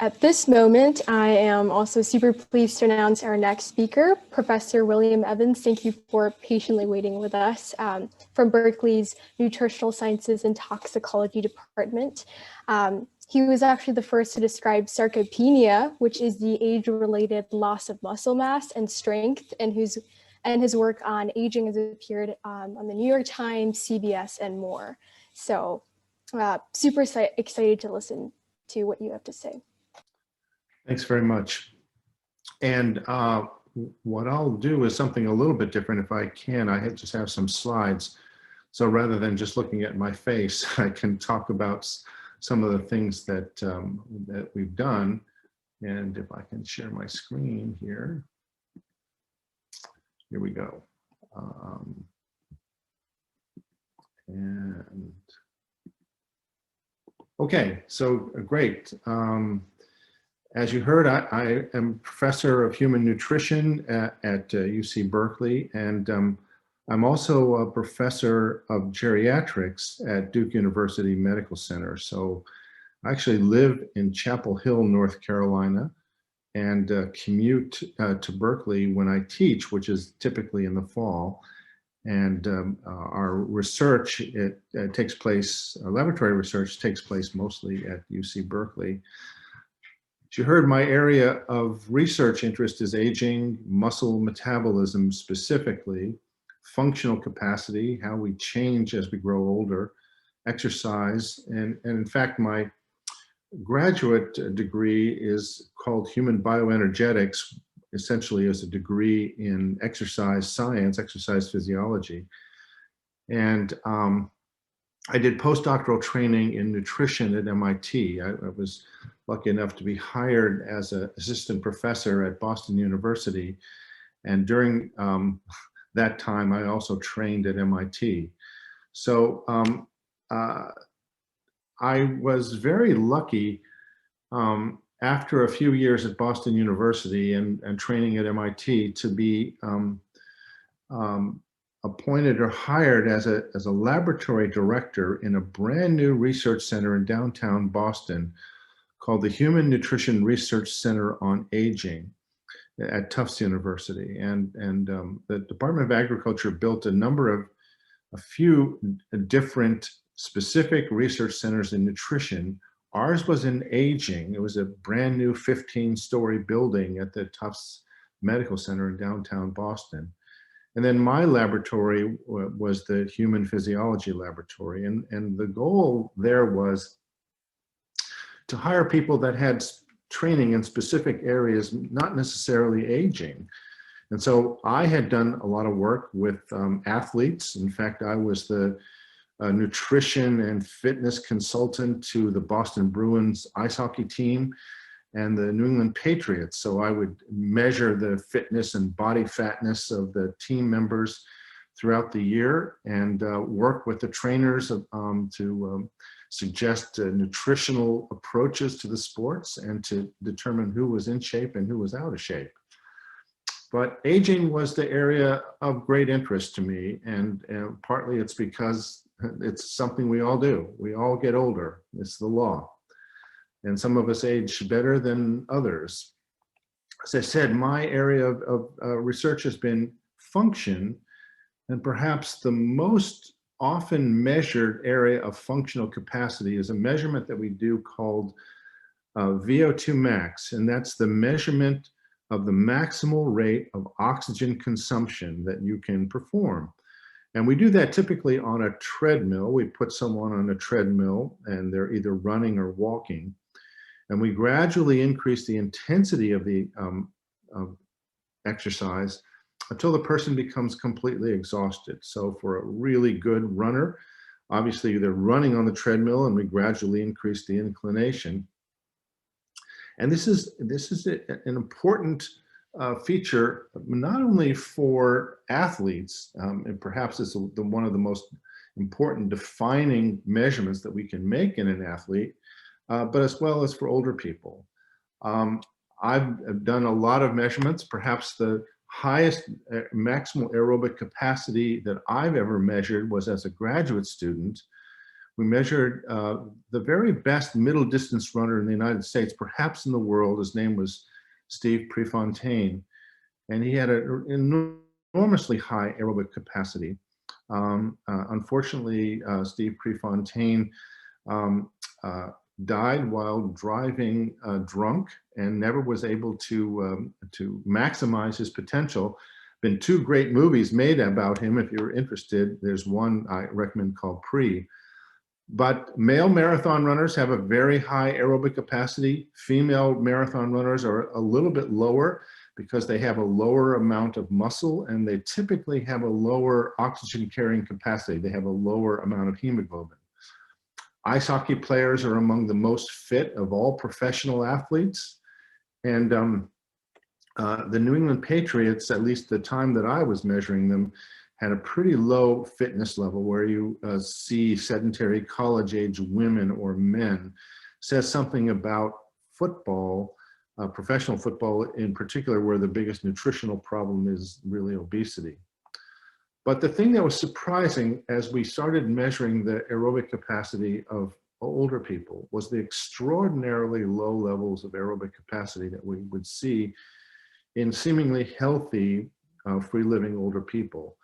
At this moment, I am also super pleased to announce our next speaker, Professor William Evans. Thank you for patiently waiting with us from Berkeley's Nutritional Sciences and Toxicology Department. He was actually the first to describe sarcopenia, which is the age-related loss of muscle mass and strength, and his work on aging has appeared on the New York Times, CBS, and more. So super excited to listen to what you have to say. Thanks very much. And what I'll do is something a little bit different if I can. I just have some slides. So rather than just looking at my face, I can talk about some of the things that, that we've done. And if I can share my screen here. Here we go. And okay, so great. As you heard, I am professor of human nutrition at UC Berkeley, and I'm also a professor of geriatrics at Duke University Medical Center. So I actually live in Chapel Hill, North Carolina, and commute to Berkeley when I teach, which is typically in the fall. And our research, it takes place, our laboratory research takes place mostly at UC Berkeley. As you heard, my area of research interest is aging, muscle metabolism specifically, functional capacity, how we change as we grow older, exercise, and in fact, my graduate degree is called Human Bioenergetics, essentially as a degree in exercise science, exercise physiology. And I did postdoctoral training in nutrition at MIT. I was lucky enough to be hired as an assistant professor at Boston University. And during that time, I also trained at MIT. So I was very lucky after a few years at Boston University and training at MIT to be appointed or hired as a laboratory director in a brand new research center in downtown Boston called the Human Nutrition Research Center on Aging at Tufts University. And the Department of Agriculture built a few different specific research centers in nutrition. Ours was in aging. It was a brand new 15-story building at the Tufts Medical Center in downtown Boston. And then my laboratory was the Human Physiology Laboratory. And the goal there was to hire people that had training in specific areas, not necessarily aging. And so I had done a lot of work with athletes. In fact, I was the nutrition and fitness consultant to the Boston Bruins ice hockey team and the New England Patriots. So I would measure the fitness and body fatness of the team members throughout the year and work with the trainers to suggest nutritional approaches to the sports and to determine who was in shape and who was out of shape. But aging was the area of great interest to me, and partly it's because it's something we all do. We all get older. It's the law. And some of us age better than others. As I said, my area of research has been function, and perhaps the most often measured area of functional capacity is a measurement that we do called VO2 max, and that's the measurement of the maximal rate of oxygen consumption that you can perform. And we do that typically on a treadmill. We put someone on a treadmill and they're either running or walking. And we gradually increase the intensity of the exercise until the person becomes completely exhausted. So for a really good runner, obviously they're running on the treadmill and we gradually increase the inclination. And this is an important feature, not only for athletes, and perhaps it's one of the most important defining measurements that we can make in an athlete, but as well as for older people. I've done a lot of measurements. Perhaps the highest maximal aerobic capacity that I've ever measured was as a graduate student, We measured the very best middle distance runner in the United States, perhaps in the world. His name was Steve Prefontaine, and he had an enormously high aerobic capacity. Unfortunately, Steve Prefontaine died while driving drunk and never was able to maximize his potential. Been two great movies made about him if you're interested. There's one I recommend called Pre. But male marathon runners have a very high aerobic capacity. Female marathon runners are a little bit lower because they have a lower amount of muscle and they typically have a lower oxygen carrying capacity. They have a lower amount of hemoglobin. Ice hockey players are among the most fit of all professional athletes. And the New England Patriots, at least the time that I was measuring them, had a pretty low fitness level where you see sedentary college-age women or men. Says something about football, professional football in particular, where the biggest nutritional problem is really obesity. But the thing that was surprising as we started measuring the aerobic capacity of older people was the extraordinarily low levels of aerobic capacity that we would see in seemingly healthy, free-living older people.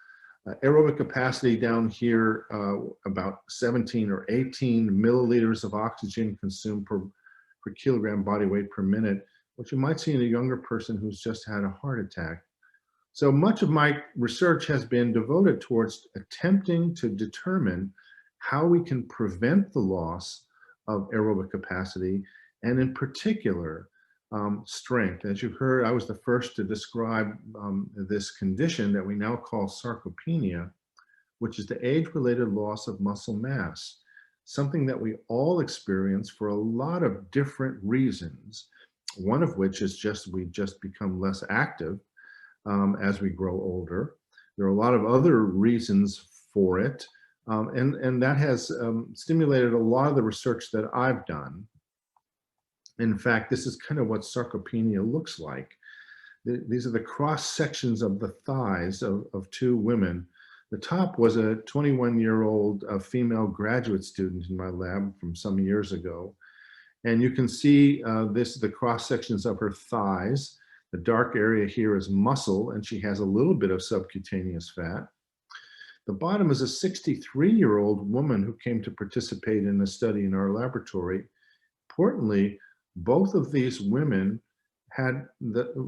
Aerobic capacity down here, about 17 or 18 milliliters of oxygen consumed per kilogram body weight per minute, which you might see in a younger person who's just had a heart attack. So much of my research has been devoted towards attempting to determine how we can prevent the loss of aerobic capacity, and in particular, strength. As you heard, I was the first to describe this condition that we now call sarcopenia, which is the age-related loss of muscle mass, something that we all experience for a lot of different reasons, one of which is we just become less active as we grow older. There are a lot of other reasons for it, and that has stimulated a lot of the research that I've done. In fact, this is kind of what sarcopenia looks like. These are the cross sections of the thighs of two women. The top was a 21-year-old female graduate student in my lab from some years ago. And you can see the cross sections of her thighs. The dark area here is muscle, and she has a little bit of subcutaneous fat. The bottom is a 63-year-old woman who came to participate in a study in our laboratory. Importantly, both of these women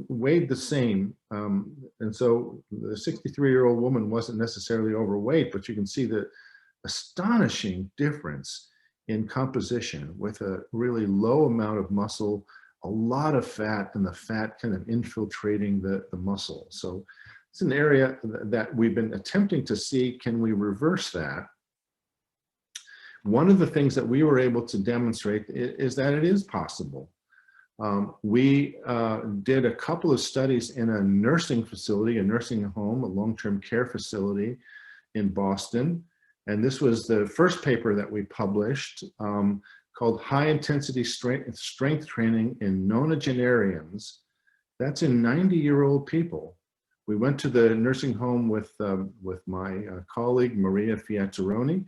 weighed the same. And so the 63-year-old woman wasn't necessarily overweight, but you can see the astonishing difference in composition with a really low amount of muscle, a lot of fat, and the fat kind of infiltrating the muscle. So it's an area that we've been attempting to see, can we reverse that? One of the things that we were able to demonstrate is that it is possible. We did a couple of studies in a nursing facility, a nursing home, a long-term care facility in Boston. And this was the first paper that we published called High Intensity Strength Training in Nonagenarians. That's in 90-year-old people. We went to the nursing home with my colleague, Maria Fiazzaroni,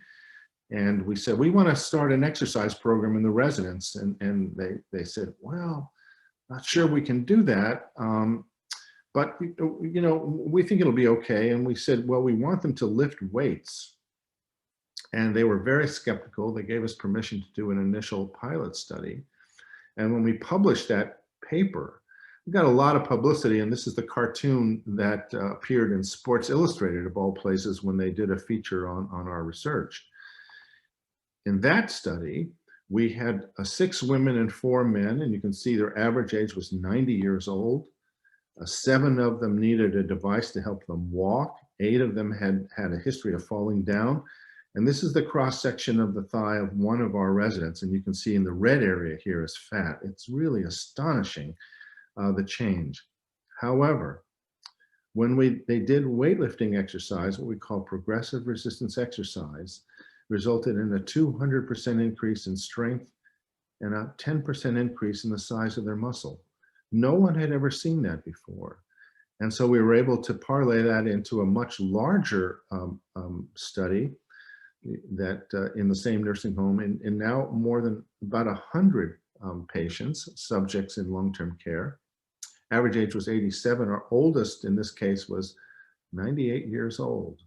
and we said, we want to start an exercise program in the residents. And they said, well, not sure we can do that. But you know, we think it'll be okay. And we said, well, we want them to lift weights. And they were very skeptical. They gave us permission to do an initial pilot study. And when we published that paper, we got a lot of publicity. And this is the cartoon that appeared in Sports Illustrated, of all places, when they did a feature on our research. In that study, we had 6 women and 4 men, and you can see their average age was 90 years old. 7 of them needed a device to help them walk. 8 of them had a history of falling down. And this is the cross-section of the thigh of one of our residents. And you can see in the red area here is fat. It's really astonishing, the change. However, when they did weightlifting exercise, what we call progressive resistance exercise, resulted in a 200% increase in strength and a 10% increase in the size of their muscle. No one had ever seen that before. And so we were able to parlay that into a much larger study in the same nursing home, and now more than about 100 patients, subjects in long-term care. Average age was 87. Our oldest in this case was 98 years old.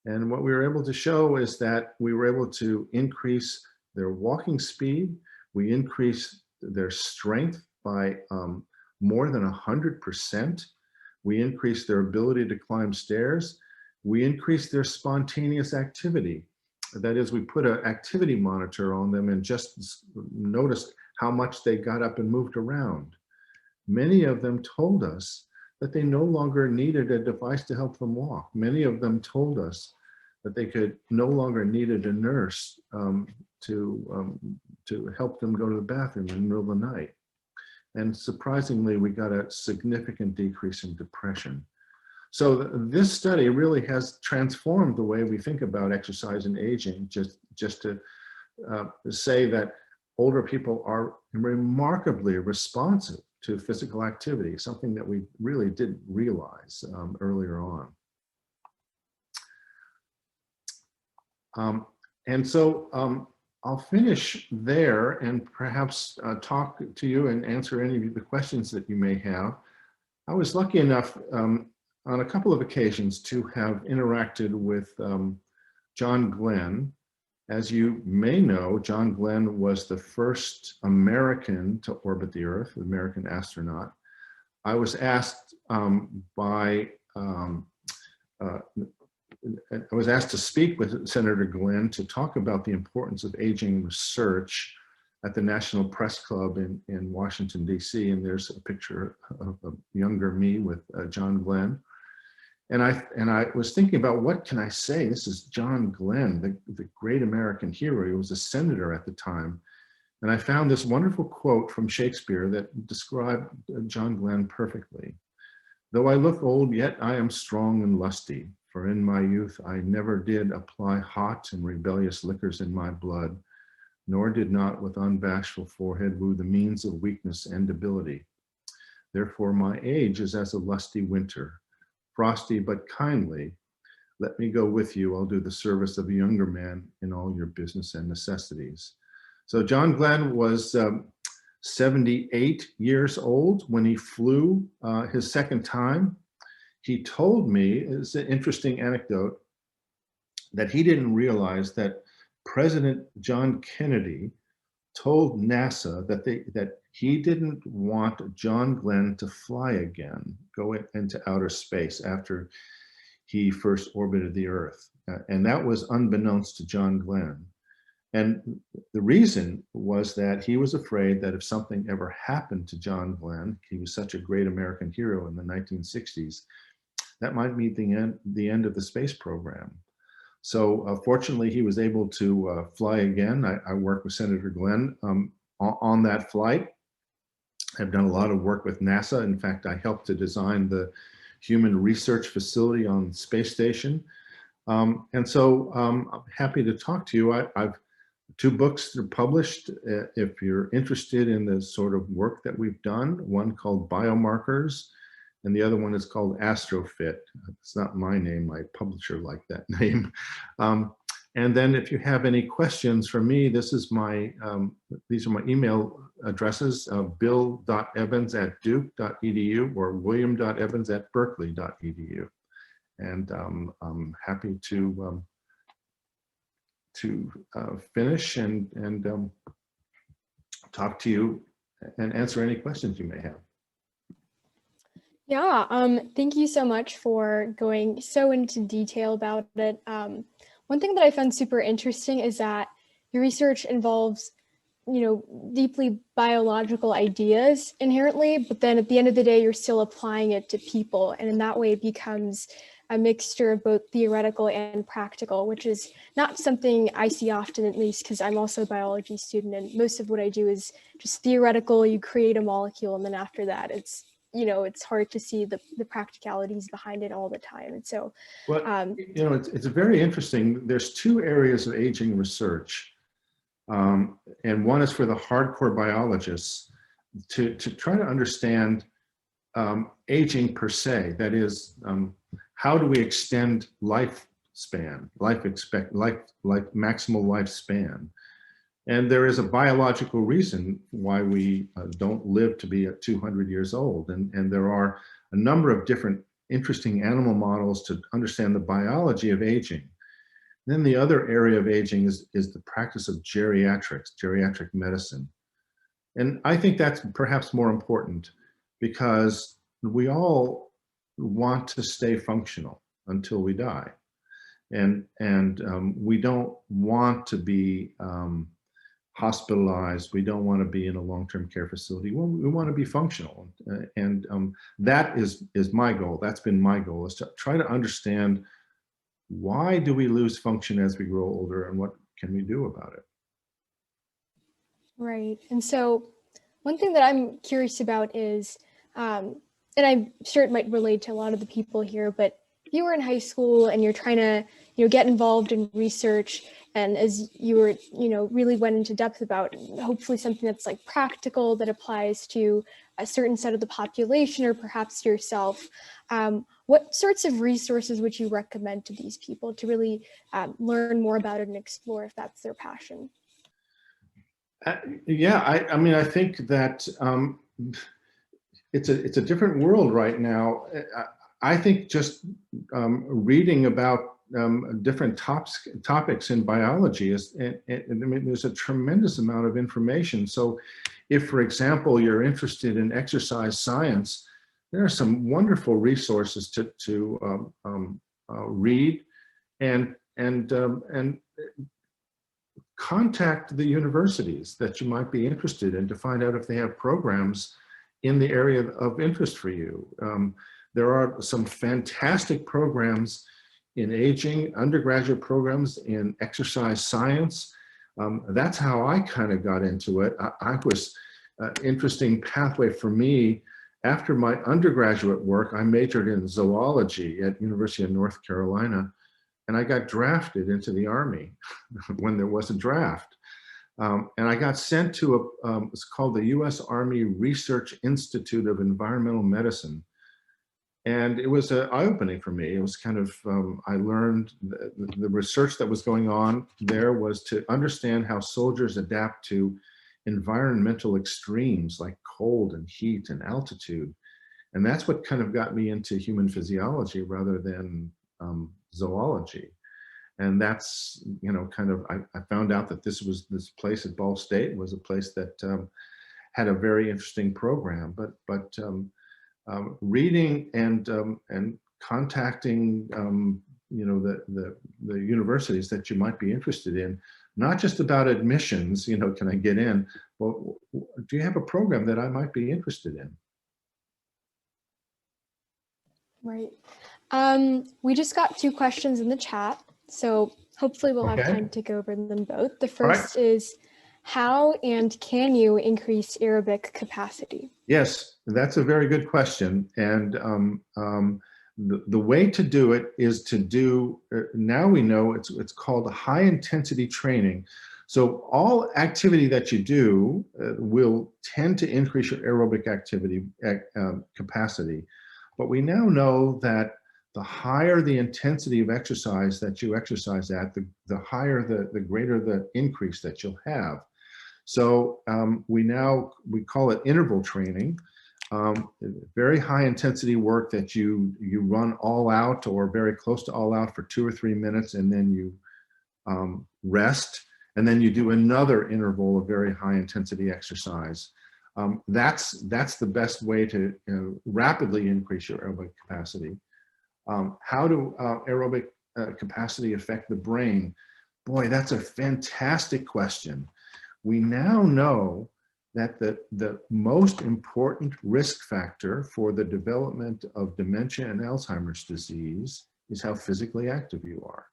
And what we were able to show is that we were able to increase their walking speed. We increased their strength by more than 100%. We increased their ability to climb stairs. We increased their spontaneous activity. That is, we put an activity monitor on them and just noticed how much they got up and moved around. Many of them told us that they no longer needed a device to help them walk. Many of them told us that they could no longer needed a nurse to help them go to the bathroom in the middle of the night. And surprisingly, we got a significant decrease in depression. So this study really has transformed the way we think about exercise and aging, just to say that older people are remarkably responsive to physical activity, something that we really didn't realize earlier on. And so I'll finish there and perhaps talk to you and answer any of the questions that you may have. I was lucky enough on a couple of occasions to have interacted with John Glenn. As you may know, John Glenn was the first American to orbit the Earth, an American astronaut. I was asked to speak with Senator Glenn to talk about the importance of aging research at the National Press Club in Washington, D.C. And there's a picture of a younger me with John Glenn. And I was thinking about, what can I say? This is John Glenn, the great American hero. He was a senator at the time. And I found this wonderful quote from Shakespeare that described John Glenn perfectly. "Though I look old, yet I am strong and lusty. For in my youth I never did apply hot and rebellious liquors in my blood, nor did not with unbashful forehead woo the means of weakness and debility. Therefore my age is as a lusty winter, frosty but kindly. Let me go with you, I'll do the service of a younger man in all your business and necessities." So John Glenn was 78 years old when he flew his second time. He told me, it's an interesting anecdote, that he didn't realize that President John Kennedy told NASA that he didn't want John Glenn to fly again, go into outer space after he first orbited the Earth. And that was unbeknownst to John Glenn. And the reason was that he was afraid that if something ever happened to John Glenn, he was such a great American hero in the 1960s, that might mean the end of the space program. So fortunately, he was able to fly again. I worked with Senator Glenn on that flight. I've done a lot of work with NASA. In fact, I helped to design the Human Research Facility on the space station. And so I'm happy to talk to you. I've 2 books that are published. If you're interested in the sort of work that we've done, one called Biomarkers, and the other one is called AstroFit. It's not my name, my publisher liked that name. And then if you have any questions for me, this is my, these are my email addresses, bill.evans@duke.edu or william.evans@berkeley.edu. And I'm happy to finish and talk to you and answer any questions you may have. Yeah, thank you so much for going so into detail about it. One thing that I found super interesting is that your research involves, deeply biological ideas inherently, but then at the end of the day, you're still applying it to people. And in that way, it becomes a mixture of both theoretical and practical, which is not something I see often, at least because I'm also a biology student. And most of what I do is just theoretical. You create a molecule, and then after that, it's hard to see the practicalities behind it all the time. And so, well, it's very interesting. There's 2 areas of aging research. And one is for the hardcore biologists to try to understand aging per se. That is, how do we extend life maximal lifespan. And there is a biological reason why we don't live to be at 200 years old. And there are a number of different interesting animal models to understand the biology of aging. Then the other area of aging is the practice of geriatric medicine. And I think that's perhaps more important because we all want to stay functional until we die. And we don't want to be hospitalized. We don't want to be in a long-term care facility. We want to be functional. And that is my goal. That's been my goal, is to try to understand, why do we lose function as we grow older, and what can we do about it? Right. And so one thing that I'm curious about is, and I'm sure it might relate to a lot of the people here, but if you were in high school and you're trying to, get involved in research, and as you were, really went into depth about hopefully something that's like practical, that applies to a certain set of the population or perhaps yourself, what sorts of resources would you recommend to these people to really learn more about it and explore if that's their passion? Yeah, I mean, I think that it's a different world right now. I think just reading about different topics in biology is, I mean, there's a tremendous amount of information. So if, for example, you're interested in exercise science, there are some wonderful resources to read, and contact the universities that you might be interested in to find out if they have programs in the area of interest for you. There are some fantastic programs in aging, undergraduate programs in exercise science. That's how I kind of got into it. I was interesting pathway for me. After my undergraduate work, I majored in zoology at University of North Carolina, and I got drafted into the Army when there was a draft. And I got sent to it's called the U.S. Army Research Institute of Environmental Medicine. And it was eye-opening for me. It was kind of, I learned the research that was going on there was to understand how soldiers adapt to environmental extremes like cold and heat and altitude. And that's what kind of got me into human physiology rather than zoology. And that's, kind of, I found out that this place at Ball State was a place that had a very interesting program, but reading and contacting, the universities that you might be interested in, not just about admissions, can I get in? Well, do you have a program that I might be interested in? Right. We just got 2 questions in the chat, so hopefully we'll have time to go over them both. The first is, how and can you increase aerobic capacity? Yes, that's a very good question. And the way to do it is to do, now we know it's called high intensity training. So all activity that you do will tend to increase your aerobic activity capacity. But we now know that the higher the intensity of exercise that you exercise at, the higher the greater the increase that you'll have. So we call it interval training, very high intensity work that you run all out or very close to all out for 2 or 3 minutes, and then you rest, and then you do another interval of very high intensity exercise. That's the best way to rapidly increase your aerobic capacity. How do aerobic capacity affect the brain? Boy, that's a fantastic question. We now know that the most important risk factor for the development of dementia and Alzheimer's disease is how physically active you are.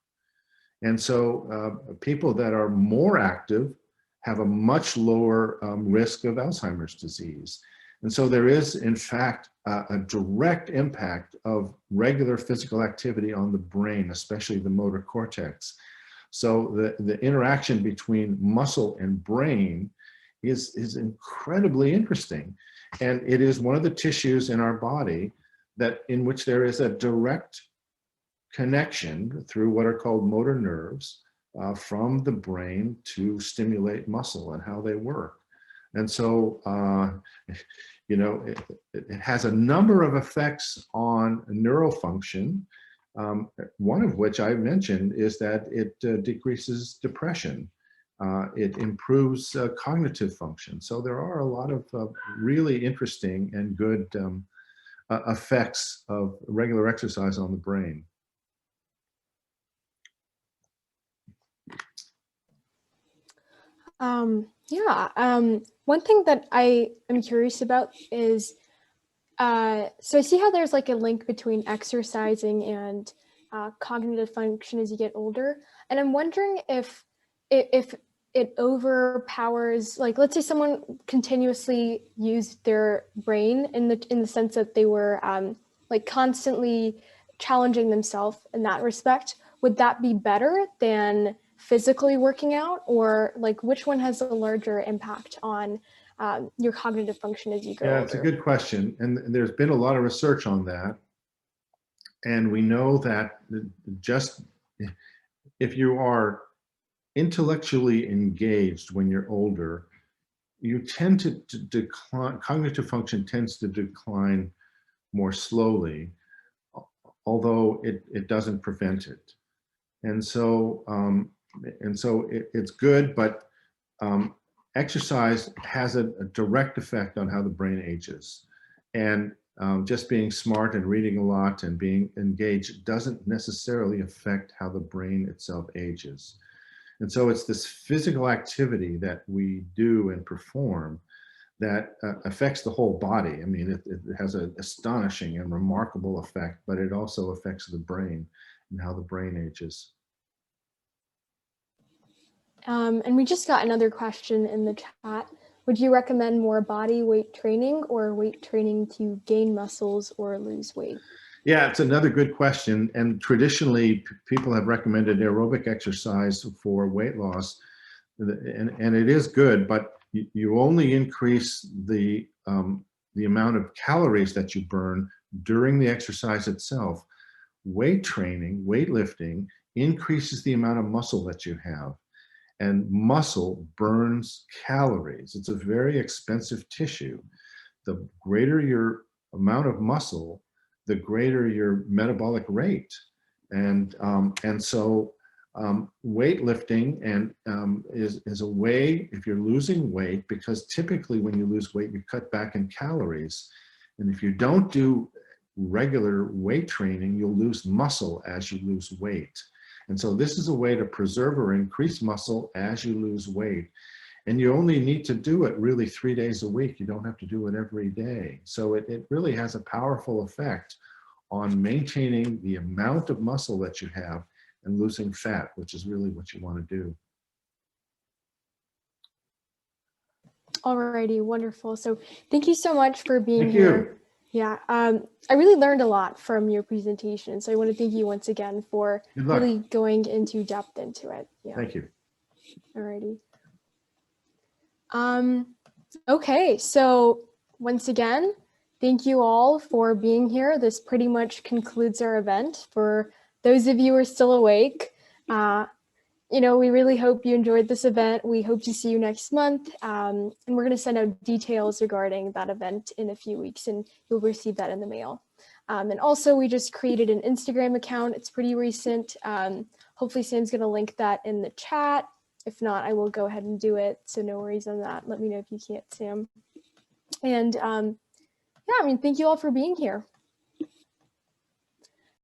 And so people that are more active have a much lower risk of Alzheimer's disease. And so there is, in fact, a direct impact of regular physical activity on the brain, especially the motor cortex. So the interaction between muscle and brain is incredibly interesting. And it is one of the tissues in our body in which there is a direct connection through what are called motor nerves from the brain to stimulate muscle and how they work. And so, you know, it has a number of effects on neural function, one of which I mentioned is that it decreases depression. It improves cognitive function. So there are a lot of really interesting and good effects of regular exercise on the brain. One thing that I am curious about is, so I see how there's like a link between exercising and cognitive function as you get older. And I'm wondering if it overpowers, like, let's say someone continuously used their brain in the sense that they were like constantly challenging themselves in that respect. Would that be better than physically working out, or like which one has a larger impact on your cognitive function as you grow older? It's a good question. And there's been a lot of research on that. And we know that just if you are intellectually engaged when you're older, you tend to decline, cognitive function tends to decline more slowly, although it doesn't prevent it. And so, it's good, but exercise has a direct effect on how the brain ages. And just being smart and reading a lot and being engaged doesn't necessarily affect how the brain itself ages. And so it's this physical activity that we do and perform that affects the whole body. I mean, it has an astonishing and remarkable effect, but it also affects the brain and how the brain ages. And we just got another question in the chat. Would you recommend more body weight training or weight training to gain muscles or lose weight? Yeah, it's another good question. And traditionally, people have recommended aerobic exercise for weight loss. And it is good, but you only increase the amount of calories that you burn during the exercise itself. Weight training, weightlifting, increases the amount of muscle that you have. And muscle burns calories. It's a very expensive tissue. The greater your amount of muscle, the greater your metabolic rate. And so weightlifting is a way, if you're losing weight, because typically when you lose weight, you cut back in calories. And if you don't do regular weight training, you'll lose muscle as you lose weight. And so this is a way to preserve or increase muscle as you lose weight. And you only need to do it really 3 days a week. You don't have to do it every day. So it really has a powerful effect on maintaining the amount of muscle that you have and losing fat, which is really what you want to do. Alrighty, wonderful. So thank you so much for being here. Thank you. Yeah, I really learned a lot from your presentation. So I want to thank you once again for really going into depth into it. Yeah. Thank you. Alrighty. Okay, so once again, thank you all for being here. This pretty much concludes our event. For those of you who are still awake, you know, we really hope you enjoyed this event. We hope to see you next month. And we're going to send out details regarding that event in a few weeks, and you'll receive that in the mail. And also, we just created an Instagram account. It's pretty recent. Hopefully, Sam's going to link that in the chat. If not, I will go ahead and do it. So no worries on that. Let me know if you can't, Sam. And yeah, I mean, thank you all for being here.